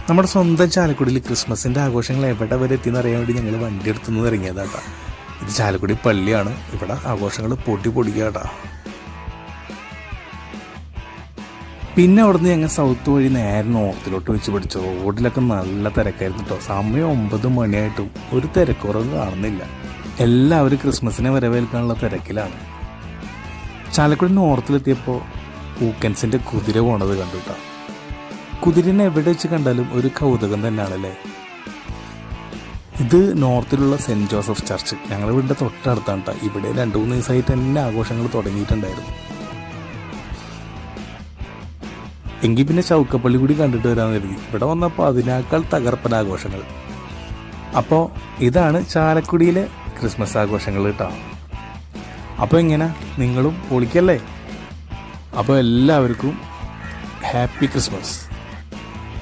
നമ്മുടെ സ്വന്തം ചാലക്കുടിയിൽ ക്രിസ്മസിൻ്റെ ആഘോഷങ്ങൾ എവിടെ വരെ എത്തിയെന്നറിയാൻ വേണ്ടി ഞങ്ങൾ വണ്ടി എടുത്തുനിന്ന് ഇറങ്ങിയതാട്ടാ. ഇത് ചാലക്കുടി പള്ളിയാണ്. ഇവിടെ ആഘോഷങ്ങൾ പൊടിക്കാട്ടാ. പിന്നെ അവിടുന്ന് ഞങ്ങൾ സൗത്ത് വഴി നേരെ നോർത്തിലോട്ട് വെച്ച് പിടിച്ചു. റോഡിലൊക്കെ നല്ല തിരക്കായിരുന്നു കേട്ടോ. സമയം 9 മണിയായിട്ടും ഒരു തിരക്കുറവ് കാണുന്നില്ല. എല്ലാവരും ക്രിസ്മസിനെ വരവേൽക്കാനുള്ള തിരക്കിലാണ്. ചാലക്കുടി നോർത്തിലെത്തിയപ്പോൾ പൂക്കൻസിൻ്റെ കുതിര പോണത് കണ്ടു കേട്ടോ. കുതിരനെ എവിടെ വെച്ച് കണ്ടാലും ഒരു കൗതുകം തന്നെയാണല്ലേ. ഇത് നോർത്തിലുള്ള സെൻറ്റ് ജോസഫ് ചർച്ച് ഞങ്ങളുടെ വീടിൻ്റെ തൊട്ടടുത്താണ് കേട്ടോ. ഇവിടെ 2-3 ദിവസമായിട്ട് തന്നെ ആഘോഷങ്ങൾ തുടങ്ങിയിട്ടുണ്ടായിരുന്നു. എങ്കിൽ പിന്നെ ചൗക്കപ്പള്ളി കൂടി കണ്ടിട്ട് വരാമെന്ന് കരുതി. ഇവിടെ വന്നപ്പോൾ അതിനേക്കാൾ തകർപ്പൻ ആഘോഷങ്ങൾ. അപ്പോൾ ഇതാണ് ചാലക്കുടിയിലെ ക്രിസ്മസ് ആഘോഷങ്ങൾ കേട്ടോ. അപ്പോൾ എങ്ങനെ നിങ്ങളും പൊളിക്കല്ലേ? അപ്പോൾ എല്ലാവർക്കും ഹാപ്പി ക്രിസ്മസ്.